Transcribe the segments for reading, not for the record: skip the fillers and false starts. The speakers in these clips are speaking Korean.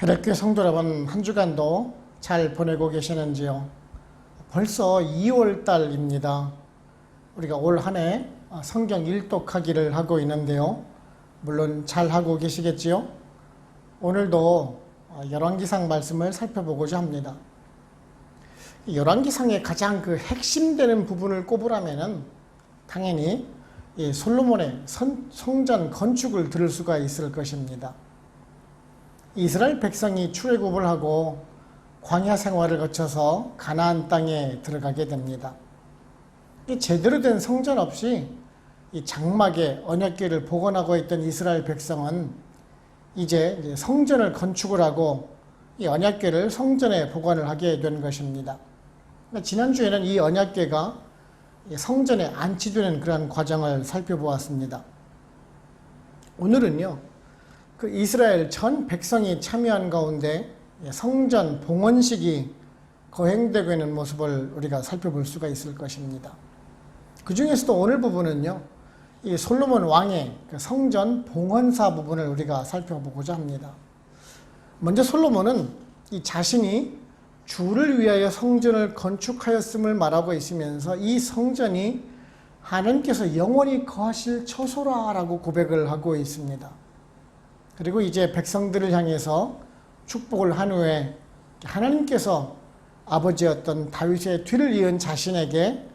배례교회 성도 여러분, 한 주간도 잘 보내고 계시는지요? 벌써 2월 달입니다. 우리가 올 한 해 성경 일독하기를 하고 있는데요. 물론 잘 하고 계시겠지요? 오늘도 열왕기상 말씀을 살펴보고자 합니다. 열왕기상의 가장 그 핵심되는 부분을 꼽으라면은 당연히 솔로몬의 성전 건축을 들을 수가 있을 것입니다. 이스라엘 백성이 출애굽을 하고 광야 생활을 거쳐서 가나안 땅에 들어가게 됩니다. 제대로 된 성전 없이 이 장막에 언약궤를 복원하고 있던 이스라엘 백성은 이제 성전을 건축을 하고 이 언약궤를 성전에 복원을 하게 된 것입니다. 지난주에는 이 언약궤가 성전에 안치되는 그런 과정을 살펴보았습니다. 오늘은요, 그 이스라엘 전 백성이 참여한 가운데 성전 봉헌식이 거행되고 있는 모습을 우리가 살펴볼 수가 있을 것입니다. 그 중에서도 오늘 부분은요, 이 솔로몬 왕의 성전 봉헌사 부분을 우리가 살펴보고자 합니다. 먼저 솔로몬은 이 자신이 주를 위하여 성전을 건축하였음을 말하고 있으면서 이 성전이 하나님께서 영원히 거하실 처소라라고 고백을 하고 있습니다. 그리고 이제 백성들을 향해서 축복을 한 후에 하나님께서 아버지였던 다윗의 뒤를 이은 자신에게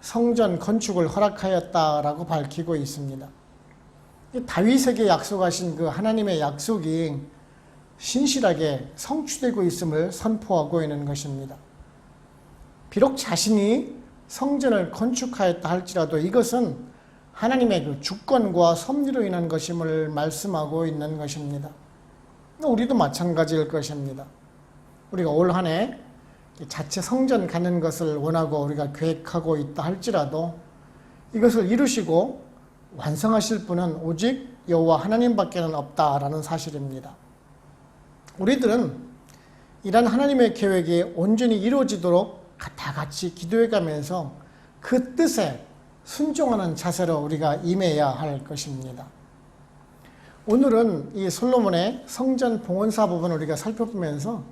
성전 건축을 허락하였다라고 밝히고 있습니다. 다윗에게 약속하신 그 하나님의 약속이 신실하게 성취되고 있음을 선포하고 있는 것입니다. 비록 자신이 성전을 건축하였다 할지라도 이것은 하나님의 그 주권과 섭리로 인한 것임을 말씀하고 있는 것입니다. 우리도 마찬가지일 것입니다. 우리가 올 한 해 자체 성전 가는 것을 원하고 우리가 계획하고 있다 할지라도 이것을 이루시고 완성하실 분은 오직 여호와 하나님밖에는 없다라는 사실입니다. 우리들은 이런 하나님의 계획이 온전히 이루어지도록 다 같이 기도해 가면서 그 뜻에 순종하는 자세로 우리가 임해야 할 것입니다. 오늘은 이 솔로몬의 성전 봉헌사 부분을 우리가 살펴보면서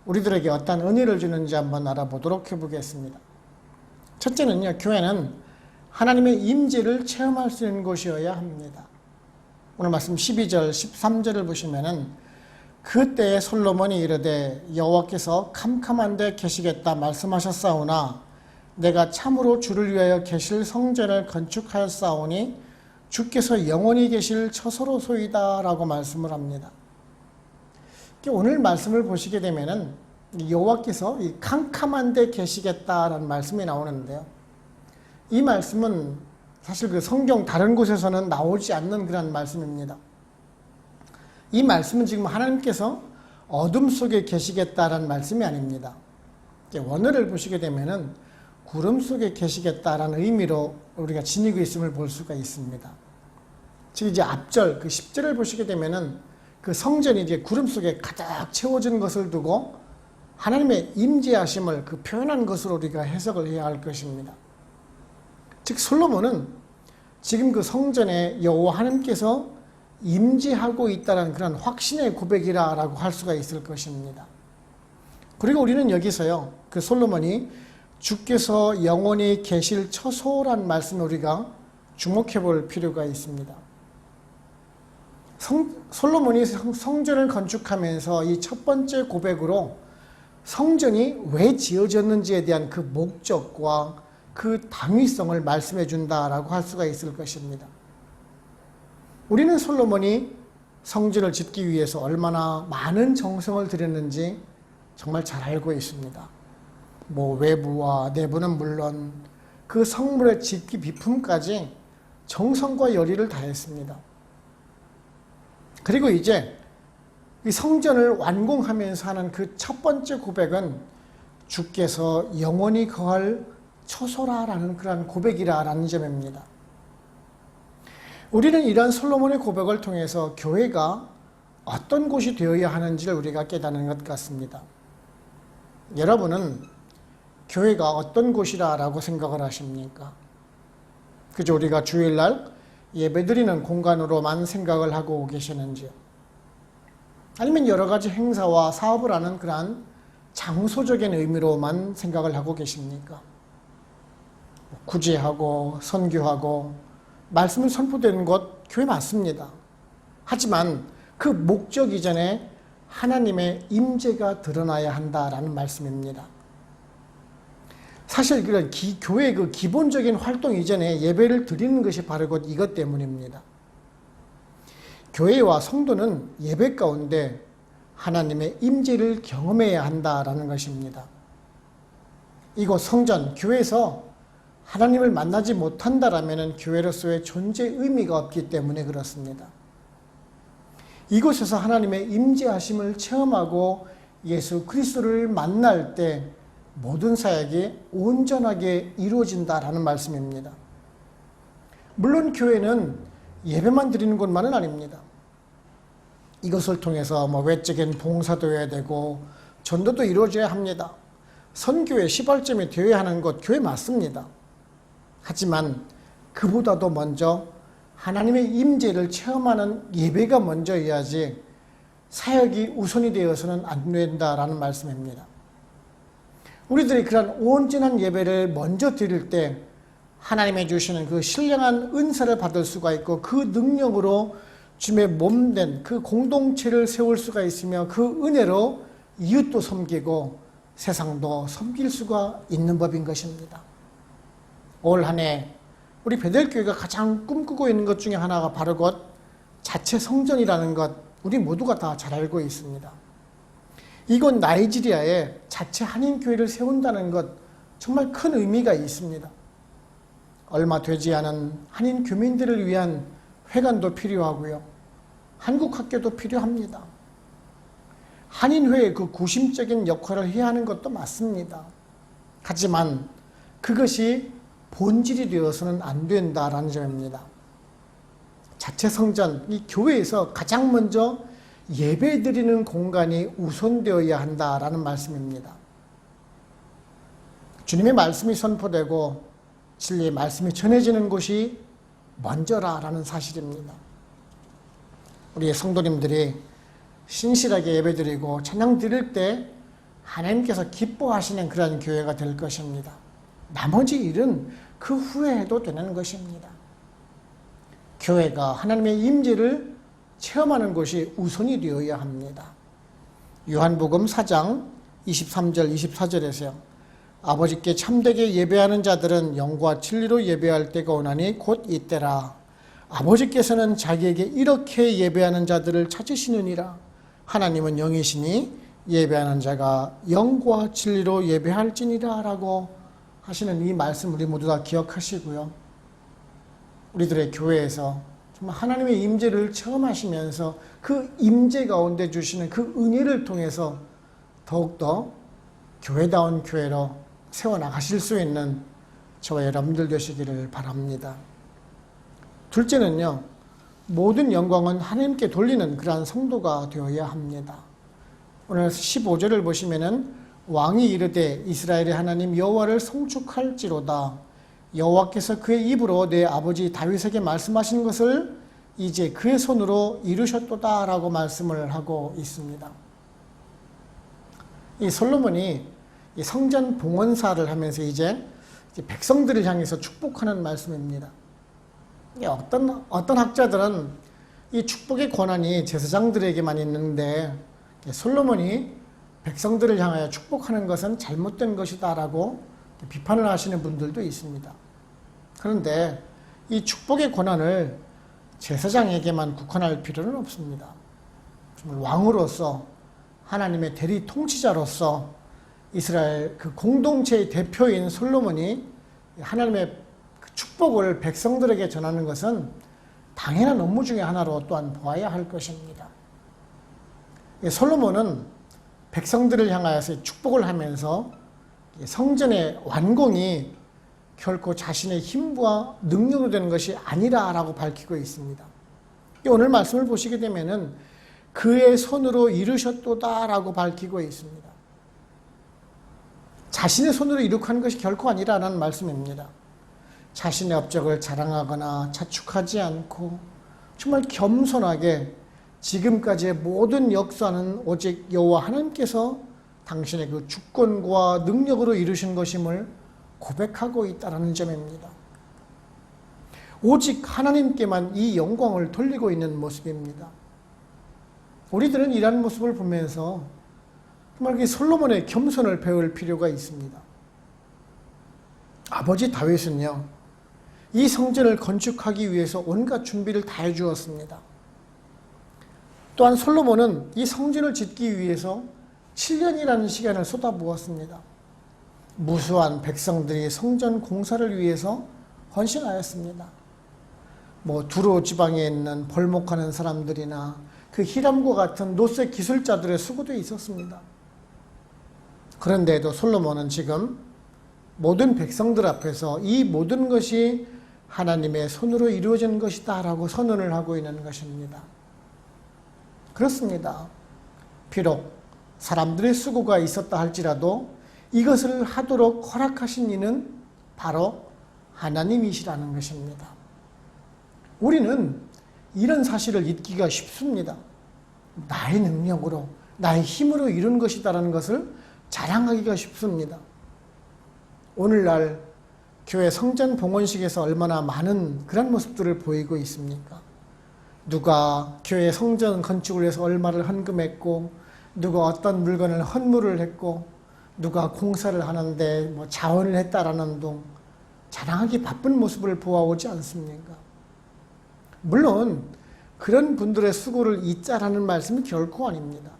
우리들에게 어떤 은혜를 주는지 한번 알아보도록 해보겠습니다. 첫째는요, 교회는 하나님의 임재를 체험할 수 있는 곳이어야 합니다. 오늘 말씀 12절, 13절을 보시면은 그때에 솔로몬이 이르되 여호와께서 캄캄한 데 계시겠다 말씀하셨사오나 내가 참으로 주를 위하여 계실 성전을 건축하였사오니 주께서 영원히 계실 처소로소이다 라고 말씀을 합니다. 오늘 말씀을 보시게 되면은 여호와께서 이 캄캄한 데 계시겠다라는 말씀이 나오는데요. 이 말씀은 사실 그 성경 다른 곳에서는 나오지 않는 그런 말씀입니다. 이 말씀은 지금 하나님께서 어둠 속에 계시겠다라는 말씀이 아닙니다. 원어를 보시게 되면은 구름 속에 계시겠다라는 의미로 우리가 지니고 있음을 볼 수가 있습니다. 즉 이제 앞절 그 10절을 보시게 되면은 그 성전이 이제 구름 속에 가득 채워진 것을 두고 하나님의 임재하심을 그 표현한 것으로 우리가 해석을 해야 할 것입니다. 즉 솔로몬은 지금 그 성전에 여호와 하나님께서 임재하고 있다는 그런 확신의 고백이라고 할 수가 있을 것입니다. 그리고 우리는 여기서요, 그 솔로몬이 주께서 영원히 계실 처소란 말씀을 우리가 주목해 볼 필요가 있습니다. 솔로몬이 성전을 건축하면서 이 첫 번째 고백으로 성전이 왜 지어졌는지에 대한 그 목적과 그 당위성을 말씀해 준다라고 할 수가 있을 것입니다. 우리는 솔로몬이 성전을 짓기 위해서 얼마나 많은 정성을 들였는지 정말 잘 알고 있습니다. 외부와 내부는 물론 그 성물의 짓기 비품까지 정성과 열의를 다했습니다. 그리고 이제 이 성전을 완공하면서 하는 그 첫 번째 고백은 주께서 영원히 거할 처소라라는 그런 고백이라는 점입니다. 우리는 이러한 솔로몬의 고백을 통해서 교회가 어떤 곳이 되어야 하는지를 우리가 깨닫는 것 같습니다. 여러분은 교회가 어떤 곳이라고 생각을 하십니까? 그저 우리가 주일날 예배드리는 공간으로만 생각을 하고 계시는지요? 아니면 여러 가지 행사와 사업을 하는 그러한 장소적인 의미로만 생각을 하고 계십니까? 구제하고 선교하고 말씀을 선포되는 곳 교회 맞습니다. 하지만 그 목적 이전에 하나님의 임재가 드러나야 한다라는 말씀입니다. 사실 그런 교회의 그 기본적인 활동 이전에 예배를 드리는 것이 바로 곧 이것 때문입니다. 교회와 성도는 예배 가운데 하나님의 임재를 경험해야 한다라는 것입니다. 이곳 성전, 교회에서 하나님을 만나지 못한다라면 교회로서의 존재 의미가 없기 때문에 그렇습니다. 이곳에서 하나님의 임재하심을 체험하고 예수 그리스도를 만날 때 모든 사역이 온전하게 이루어진다라는 말씀입니다. 물론 교회는 예배만 드리는 곳만은 아닙니다. 이것을 통해서 외적인 봉사도 해야 되고 전도도 이루어져야 합니다. 선교의 시발점이 되어야 하는 것 교회 맞습니다. 하지만 그보다도 먼저 하나님의 임재를 체험하는 예배가 먼저여야지 사역이 우선이 되어서는 안 된다라는 말씀입니다. 우리들이 그런 온전한 예배를 먼저 드릴 때 하나님이 주시는 그 신령한 은사를 받을 수가 있고 그 능력으로 주님의 몸된 그 공동체를 세울 수가 있으며 그 은혜로 이웃도 섬기고 세상도 섬길 수가 있는 법인 것입니다. 올 한 해 우리 베델교회가 가장 꿈꾸고 있는 것 중에 하나가 바로 곧 자체 성전이라는 것 우리 모두가 다 잘 알고 있습니다. 이곳 나이지리아에 자체 한인교회를 세운다는 것 정말 큰 의미가 있습니다. 얼마 되지 않은 한인 교민들을 위한 회관도 필요하고요. 한국 학교도 필요합니다. 한인회의 그 구심적인 역할을 해야 하는 것도 맞습니다. 하지만 그것이 본질이 되어서는 안 된다라는 점입니다. 자체 성전, 이 교회에서 가장 먼저 예배드리는 공간이 우선되어야 한다라는 말씀입니다. 주님의 말씀이 선포되고 진리의 말씀이 전해지는 곳이 먼저라라는 사실입니다. 우리의 성도님들이 신실하게 예배드리고 찬양 드릴 때 하나님께서 기뻐하시는 그런 교회가 될 것입니다. 나머지 일은 그 후에 해도 되는 것입니다. 교회가 하나님의 임재를 체험하는 것이 우선이 되어야 합니다. 요한복음 4장 23절 24절에서요. 아버지께 참되게 예배하는 자들은 영과 진리로 예배할 때가 오나니 곧 이때라. 아버지께서는 자기에게 이렇게 예배하는 자들을 찾으시느니라. 하나님은 영이시니 예배하는 자가 영과 진리로 예배할지니라 라고 하시는 이 말씀 우리 모두 다 기억하시고요. 우리들의 교회에서 정말 하나님의 임재를 체험하시면서 그 임재 가운데 주시는 그 은혜를 통해서 더욱더 교회다운 교회로 세워나가실 수 있는 저와 여러분들 되시기를 바랍니다. 둘째는요, 모든 영광은 하나님께 돌리는 그러한 성도가 되어야 합니다. 오늘 15절을 보시면은 왕이 이르되 이스라엘의 하나님 여호와를 송축할지로다. 여호와께서 그의 입으로 내 아버지 다윗에게 말씀하신 것을 이제 그의 손으로 이루셨도다 라고 말씀을 하고 있습니다. 이 솔로몬이 이 성전 봉헌사를 하면서 이제 백성들을 향해서 축복하는 말씀입니다. 어떤 학자들은 이 축복의 권한이 제사장들에게만 있는데 솔로몬이 백성들을 향하여 축복하는 것은 잘못된 것이다 라고 비판을 하시는 분들도 있습니다. 그런데 이 축복의 권한을 제사장에게만 국한할 필요는 없습니다. 정말 왕으로서 하나님의 대리 통치자로서 이스라엘 그 공동체의 대표인 솔로몬이 하나님의 축복을 백성들에게 전하는 것은 당연한 업무 중에 하나로 또한 보아야 할 것입니다. 솔로몬은 백성들을 향하여서 축복을 하면서 성전의 완공이 결코 자신의 힘과 능력으로 되는 것이 아니라라고 밝히고 있습니다. 오늘 말씀을 보시게 되면은 그의 손으로 이루셨도다라고 밝히고 있습니다. 자신의 손으로 이룩한 것이 결코 아니라는 말씀입니다. 자신의 업적을 자랑하거나 자축하지 않고 정말 겸손하게 지금까지의 모든 역사는 오직 여호와 하나님께서 당신의 그 주권과 능력으로 이루신 것임을 고백하고 있다는 점입니다. 오직 하나님께만 이 영광을 돌리고 있는 모습입니다. 우리들은 이러한 모습을 보면서 정말 솔로몬의 겸손을 배울 필요가 있습니다. 아버지 다윗은요, 이 성전을 건축하기 위해서 온갖 준비를 다 해주었습니다. 또한 솔로몬은 이 성전을 짓기 위해서 7년이라는 시간을 쏟아부었습니다. 무수한 백성들이 성전 공사를 위해서 헌신하였습니다. 두로 지방에 있는 벌목하는 사람들이나 그 히람과 같은 노쇠 기술자들의 수고도 있었습니다. 그런데도 솔로몬은 지금 모든 백성들 앞에서 이 모든 것이 하나님의 손으로 이루어진 것이다 라고 선언을 하고 있는 것입니다. 그렇습니다. 비록 사람들의 수고가 있었다 할지라도 이것을 하도록 허락하신 이는 바로 하나님이시라는 것입니다. 우리는 이런 사실을 잊기가 쉽습니다. 나의 능력으로, 나의 힘으로 이룬 것이다라는 것을 자랑하기가 쉽습니다. 오늘날 교회 성전 봉헌식에서 얼마나 많은 그런 모습들을 보이고 있습니까? 누가 교회 성전 건축을 위해서 얼마를 헌금했고, 누가 어떤 물건을 헌물을 했고, 누가 공사를 하는데 자원을 했다라는 등 자랑하기 바쁜 모습을 보아오지 않습니까? 물론 그런 분들의 수고를 잊자라는 말씀은 결코 아닙니다.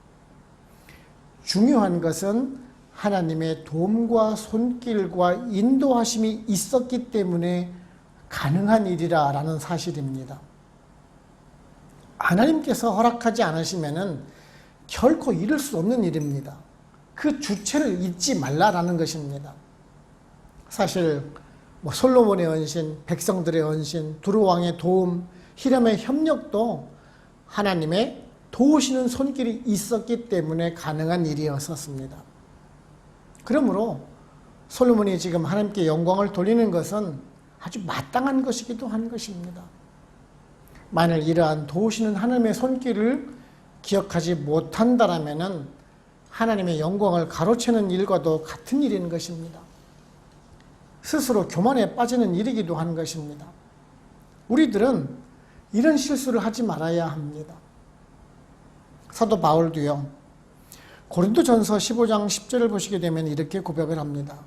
중요한 것은 하나님의 도움과 손길과 인도하심이 있었기 때문에 가능한 일이라는 사실입니다. 하나님께서 허락하지 않으시면은 결코 이룰 수 없는 일입니다. 그 주체를 잊지 말라라는 것입니다. 사실 솔로몬의 헌신, 백성들의 헌신, 두루 왕의 도움, 히람의 협력도 하나님의 도우시는 손길이 있었기 때문에 가능한 일이었었습니다. 그러므로 솔로몬이 지금 하나님께 영광을 돌리는 것은 아주 마땅한 것이기도 한 것입니다. 만일 이러한 도우시는 하나님의 손길을 기억하지 못한다라면은 하나님의 영광을 가로채는 일과도 같은 일인 것입니다. 스스로 교만에 빠지는 일이기도 한 것입니다. 우리들은 이런 실수를 하지 말아야 합니다. 사도 바울도요, 고린도전서 15장 10절을 보시게 되면 이렇게 고백을 합니다.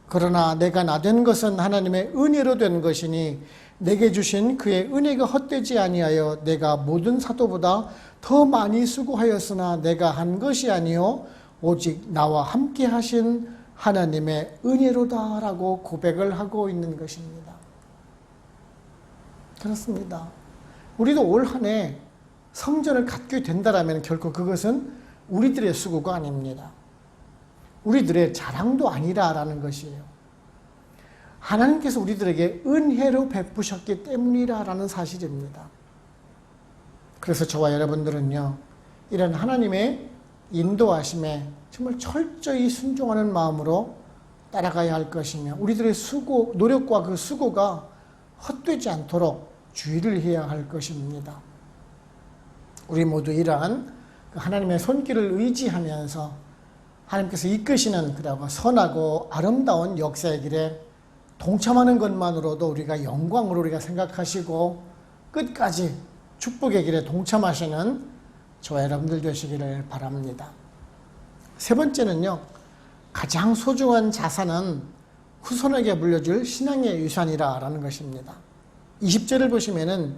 그러나 내가 나된 것은 하나님의 은혜로 된 것이니 내게 주신 그의 은혜가 헛되지 아니하여 내가 모든 사도보다 더 많이 수고하였으나 내가 한 것이 아니요 오직 나와 함께 하신 하나님의 은혜로다라고 고백을 하고 있는 것입니다. 그렇습니다. 우리도 올 한 해 성전을 갖게 된다라면 결코 그것은 우리들의 수고가 아닙니다. 우리들의 자랑도 아니라라는 것이에요. 하나님께서 우리들에게 은혜로 베푸셨기 때문이라는 사실입니다. 그래서 저와 여러분들은요, 이런 하나님의 인도하심에 정말 철저히 순종하는 마음으로 따라가야 할 것이며, 우리들의 수고, 노력과 그 수고가 헛되지 않도록 주의를 해야 할 것입니다. 우리 모두 이러한 하나님의 손길을 의지하면서 하나님께서 이끄시는 그라고 선하고 아름다운 역사의 길에 동참하는 것만으로도 우리가 영광으로 우리가 생각하시고 끝까지 축복의 길에 동참하시는 저와 여러분들 되시기를 바랍니다. 세 번째는요, 가장 소중한 자산은 후손에게 물려줄 신앙의 유산이라는 것입니다. 20절을 보시면은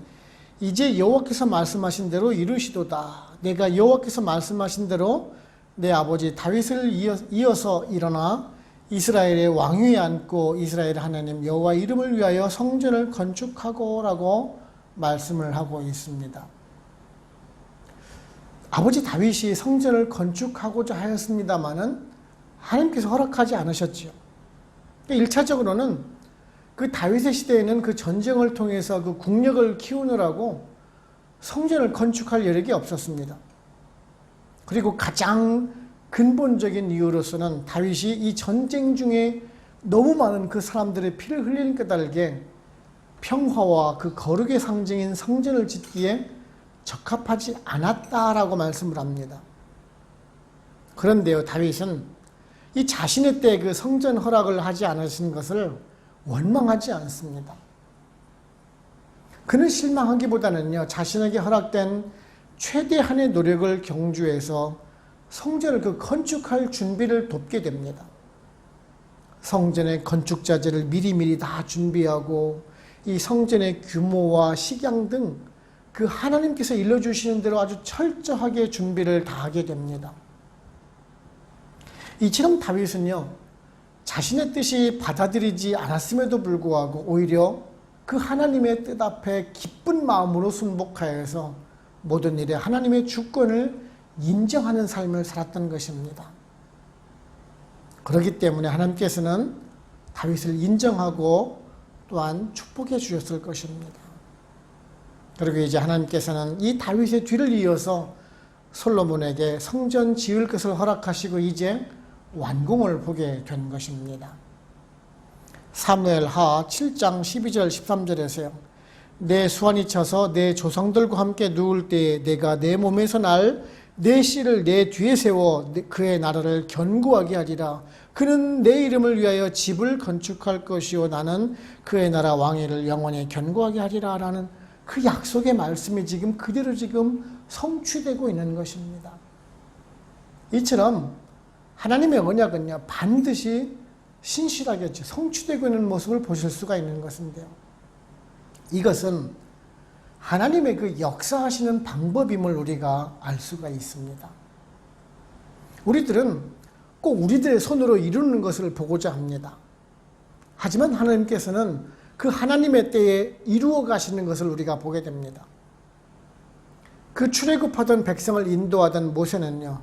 이제 여호와께서 말씀하신 대로 이루시도다. 내가 여호와께서 말씀하신 대로 내 아버지 다윗을 이어서 일어나 이스라엘의 왕위에 앉고 이스라엘 하나님 여호와 이름을 위하여 성전을 건축하고라고 말씀을 하고 있습니다. 아버지 다윗이 성전을 건축하고자 하였습니다마는 하나님께서 허락하지 않으셨지요. 1차적으로는 그 다윗의 시대에는 그 전쟁을 통해서 그 국력을 키우느라고 성전을 건축할 여력이 없었습니다. 그리고 가장 근본적인 이유로서는 다윗이 이 전쟁 중에 너무 많은 그 사람들의 피를 흘리는 까닭에 평화와 그 거룩의 상징인 성전을 짓기에 적합하지 않았다라고 말씀을 합니다. 그런데요, 다윗은 이 자신의 때 그 성전 허락을 하지 않으신 것을 원망하지 않습니다. 그는 실망하기보다는요, 자신에게 허락된 최대한의 노력을 경주해서 성전을 건축할 준비를 돕게 됩니다. 성전의 건축 자재를 미리미리 다 준비하고 이 성전의 규모와 식양 등 그 하나님께서 일러주시는 대로 아주 철저하게 준비를 다 하게 됩니다. 이처럼 다윗은요, 자신의 뜻이 받아들이지 않았음에도 불구하고 오히려 그 하나님의 뜻 앞에 기쁜 마음으로 순복하여서 모든 일에 하나님의 주권을 인정하는 삶을 살았던 것입니다. 그렇기 때문에 하나님께서는 다윗을 인정하고 또한 축복해 주셨을 것입니다. 그리고 이제 하나님께서는 이 다윗의 뒤를 이어서 솔로몬에게 성전 지을 것을 허락하시고 이제 완공을 보게 된 것입니다. 사무엘하 7장 12절 13절에서요. 내 수완이 쳐서 내 조상들과 함께 누울 때에 내가 내 몸에서 날 내 씨를 내 뒤에 세워 그의 나라를 견고하게 하리라. 그는 내 이름을 위하여 집을 건축할 것이요 나는 그의 나라 왕위를 영원히 견고하게 하리라 라는 그 약속의 말씀이 지금 그대로 지금 성취되고 있는 것입니다. 이처럼 하나님의 언약은요, 반드시 신실하게 성취되고 있는 모습을 보실 수가 있는 것인데요. 이것은 하나님의 그 역사하시는 방법임을 우리가 알 수가 있습니다. 우리들은 꼭 우리들의 손으로 이루는 것을 보고자 합니다. 하지만 하나님께서는 그 하나님의 때에 이루어 가시는 것을 우리가 보게 됩니다. 그 출애굽하던 백성을 인도하던 모세는요,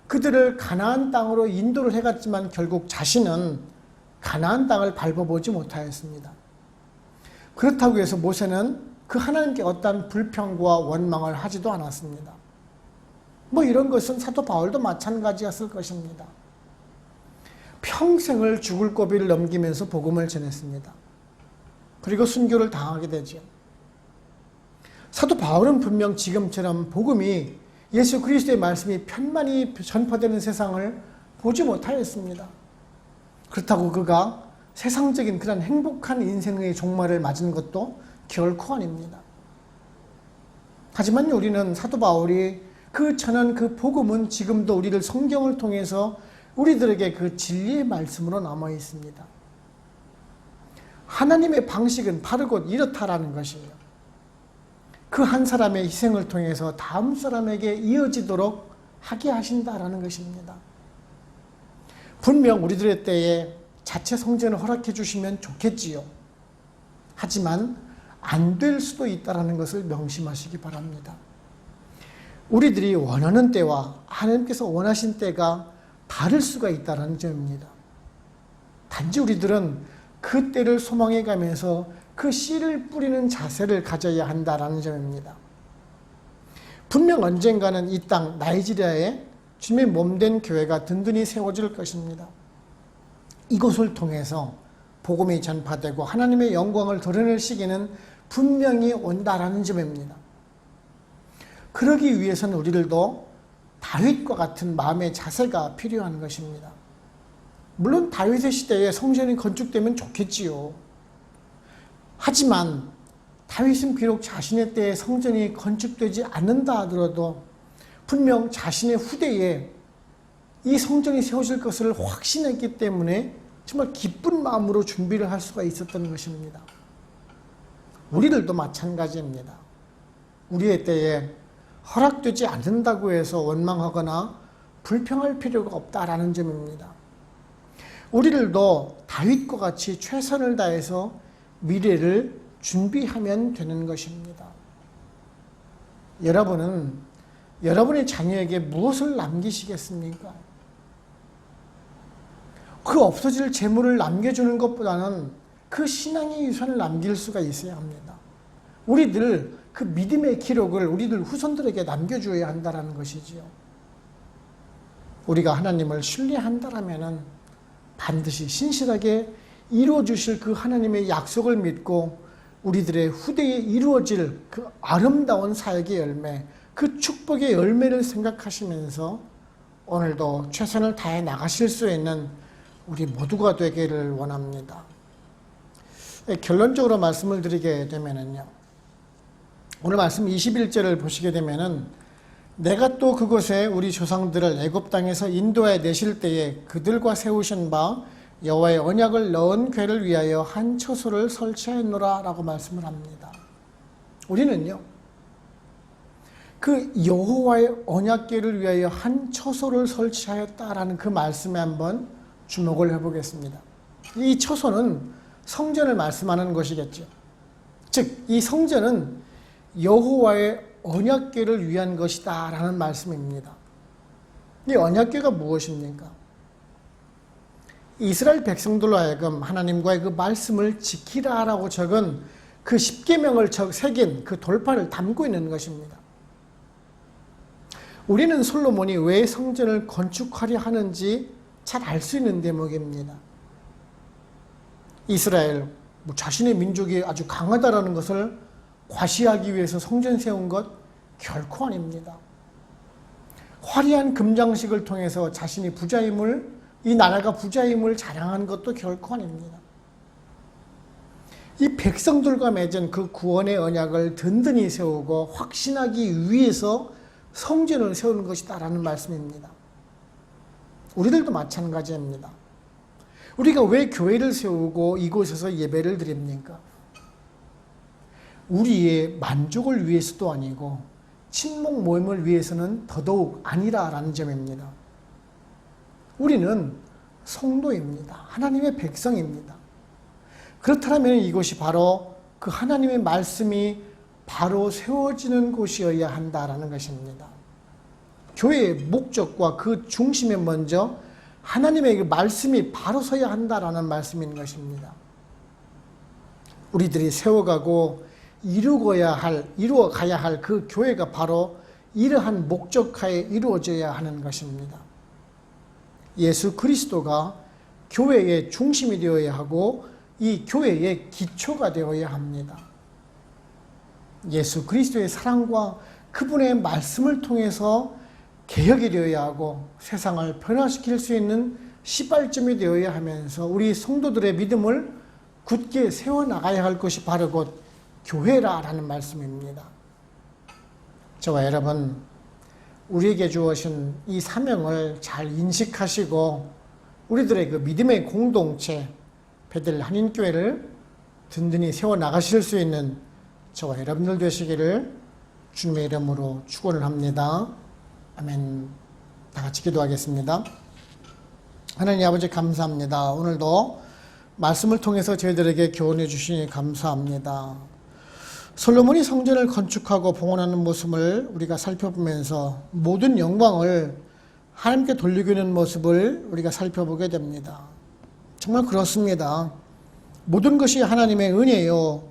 그들을 가나안 땅으로 인도를 해갔지만 결국 자신은 가나안 땅을 밟아보지 못하였습니다. 그렇다고 해서 모세는 그 하나님께 어떠한 불평과 원망을 하지도 않았습니다. 이런 것은 사도 바울도 마찬가지였을 것입니다. 평생을 죽을 고비를 넘기면서 복음을 전했습니다. 그리고 순교를 당하게 되죠. 사도 바울은 분명 지금처럼 복음이 예수 그리스도의 말씀이 편만히 전파되는 세상을 보지 못하였습니다. 그렇다고 그가 세상적인 그런 행복한 인생의 종말을 맞은 것도 결코 아닙니다. 하지만 우리는 사도 바울이 전한 그 복음은 지금도 우리를 성경을 통해서 우리들에게 그 진리의 말씀으로 남아 있습니다. 하나님의 방식은 바로 곧 이렇다라는 것이에요. 그 한 사람의 희생을 통해서 다음 사람에게 이어지도록 하게 하신다라는 것입니다. 분명 우리들의 때에 자체 성전을 허락해 주시면 좋겠지요. 하지만 안 될 수도 있다는 것을 명심하시기 바랍니다. 우리들이 원하는 때와 하나님께서 원하신 때가 다를 수가 있다는 점입니다. 단지 우리들은 그 때를 소망해 가면서 그 씨를 뿌리는 자세를 가져야 한다는 점입니다. 분명 언젠가는 이 땅 나이지리아에 주님의 몸된 교회가 든든히 세워질 것입니다. 이곳을 통해서 복음이 전파되고 하나님의 영광을 드러낼 시기는 분명히 온다라는 점입니다. 그러기 위해서는 우리들도 다윗과 같은 마음의 자세가 필요한 것입니다. 물론 다윗의 시대에 성전이 건축되면 좋겠지요. 하지만 다윗은 비록 자신의 때에 성전이 건축되지 않는다 하더라도 분명 자신의 후대에 이 성전이 세워질 것을 확신했기 때문에 정말 기쁜 마음으로 준비를 할 수가 있었던 것입니다. 우리들도 마찬가지입니다. 우리의 때에 허락되지 않는다고 해서 원망하거나 불평할 필요가 없다라는 점입니다. 우리들도 다윗과 같이 최선을 다해서 미래를 준비하면 되는 것입니다. 여러분은 여러분의 자녀에게 무엇을 남기시겠습니까? 그 없어질 재물을 남겨주는 것보다는 그 신앙의 유산을 남길 수가 있어야 합니다. 우리들 그 믿음의 기록을 우리들 후손들에게 남겨줘야 한다는 것이지요. 우리가 하나님을 신뢰한다면 반드시 신실하게 이루어주실 그 하나님의 약속을 믿고 우리들의 후대에 이루어질 그 아름다운 사역의 열매, 그 축복의 열매를 생각하시면서 오늘도 최선을 다해 나가실 수 있는 우리 모두가 되기를 원합니다. 결론적으로 말씀을 드리게 되면은요, 오늘 말씀 21절을 보시게 되면은 내가 또 그곳에 우리 조상들을 애굽 땅에서 인도해 내실 때에 그들과 세우신 바 여호와의 언약을 넣은 궤를 위하여 한 처소를 설치하였노라 라고 말씀을 합니다. 우리는요, 그 여호와의 언약궤를 위하여 한 처소를 설치하였다라는 그 말씀에 한번 주목을 해보겠습니다. 이 처소는 성전을 말씀하는 것이겠죠. 즉, 이 성전은 여호와의 언약궤를 위한 것이다 라는 말씀입니다. 이 언약궤가 무엇입니까? 이스라엘 백성들로 하여금 하나님과의 그 말씀을 지키라라고 적은 그 10계명을 새긴 그 돌판을 담고 있는 것입니다. 우리는 솔로몬이 왜 성전을 건축하려 하는지 잘 알 수 있는 대목입니다. 이스라엘, 자신의 민족이 아주 강하다라는 것을 과시하기 위해서 성전 세운 것 결코 아닙니다. 화려한 금장식을 통해서 자신이 부자임을, 이 나라가 부자임을 자랑한 것도 결코 아닙니다. 이 백성들과 맺은 그 구원의 언약을 든든히 세우고 확신하기 위해서 성전을 세우는 것이다라는 말씀입니다. 우리들도 마찬가지입니다. 우리가 왜 교회를 세우고 이곳에서 예배를 드립니까? 우리의 만족을 위해서도 아니고 친목 모임을 위해서는 더더욱 아니라라는 점입니다. 우리는 성도입니다. 하나님의 백성입니다. 그렇다면 이곳이 바로 그 하나님의 말씀이 바로 세워지는 곳이어야 한다라는 것입니다. 교회의 목적과 그 중심에 먼저 하나님의 말씀이 바로 서야 한다라는 말씀인 것입니다. 우리들이 세워가고 이루어가야 할 그 교회가 바로 이러한 목적하에 이루어져야 하는 것입니다. 예수 그리스도가 교회의 중심이 되어야 하고 이 교회의 기초가 되어야 합니다. 예수 그리스도의 사랑과 그분의 말씀을 통해서 개혁이 되어야 하고 세상을 변화시킬 수 있는 시발점이 되어야 하면서 우리 성도들의 믿음을 굳게 세워나가야 할 것이 바로 곧 교회라는 말씀입니다. 저와 여러분, 우리에게 주어진 이 사명을 잘 인식하시고 우리들의 그 믿음의 공동체 베들 한인교회를 든든히 세워나가실 수 있는 저와 여러분들 되시기를 주님의 이름으로 축원을 합니다. 아멘. 다 같이 기도하겠습니다. 하나님 아버지 감사합니다. 오늘도 말씀을 통해서 저희들에게 교훈해 주시니 감사합니다. 솔로몬이 성전을 건축하고 봉헌하는 모습을 우리가 살펴보면서 모든 영광을 하나님께 돌리고 있는 모습을 우리가 살펴보게 됩니다. 정말 그렇습니다. 모든 것이 하나님의 은혜요,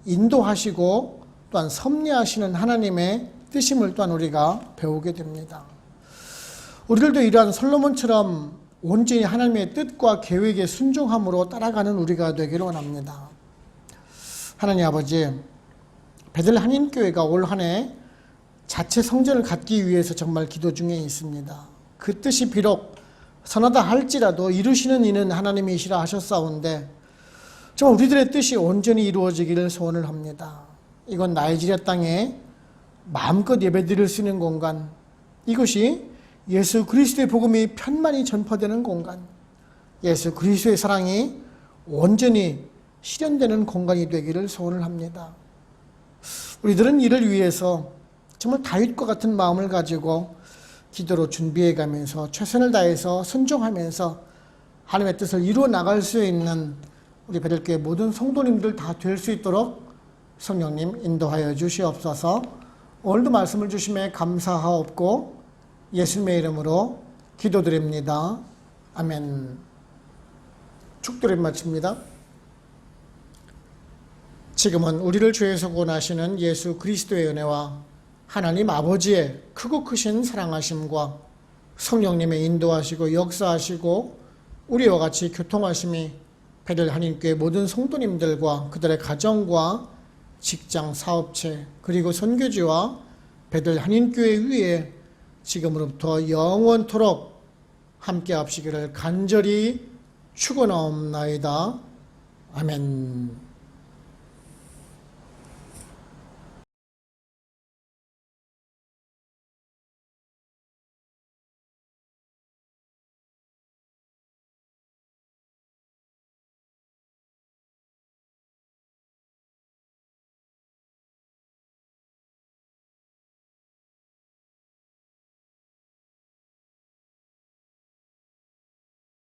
인도하시고 또한 섭리하시는 하나님의 뜻임을 또한 우리가 배우게 됩니다. 우리들도 이러한 솔로몬처럼 온전히 하나님의 뜻과 계획에 순종함으로 따라가는 우리가 되기를 원합니다. 하나님 아버지, 베들 한인교회가 올 한 해 자체 성전을 갖기 위해서 정말 기도 중에 있습니다. 그 뜻이 비록 선하다 할지라도 이루시는 이는 하나님이시라 하셨사온데 정말 우리들의 뜻이 온전히 이루어지기를 소원을 합니다. 이건 나이지리아 땅에 마음껏 예배드릴 수 있는 공간, 이것이 예수 그리스도의 복음이 편만히 전파되는 공간, 예수 그리스도의 사랑이 온전히 실현되는 공간이 되기를 소원을 합니다. 우리들은 이를 위해서 정말 다윗과 같은 마음을 가지고 기도로 준비해가면서 최선을 다해서 순종하면서 하나님의 뜻을 이루어 나갈 수 있는 우리 베들교회 모든 성도님들 다 될 수 있도록 성령님 인도하여 주시옵소서. 오늘도 말씀을 주심에 감사하옵고 예수님의 이름으로 기도드립니다. 아멘. 축도를 마칩니다. 지금은 우리를 죄에서 구원하시는 예수 그리스도의 은혜와 하나님 아버지의 크고 크신 사랑하심과 성령님의 인도하시고 역사하시고 우리와 같이 교통하심이 베델 한인교회 모든 성도님들과 그들의 가정과 직장, 사업체, 그리고 선교지와 베델 한인교회 위에 지금으로부터 영원토록 함께 합시기를 간절히 축원하옵나이다. 아멘.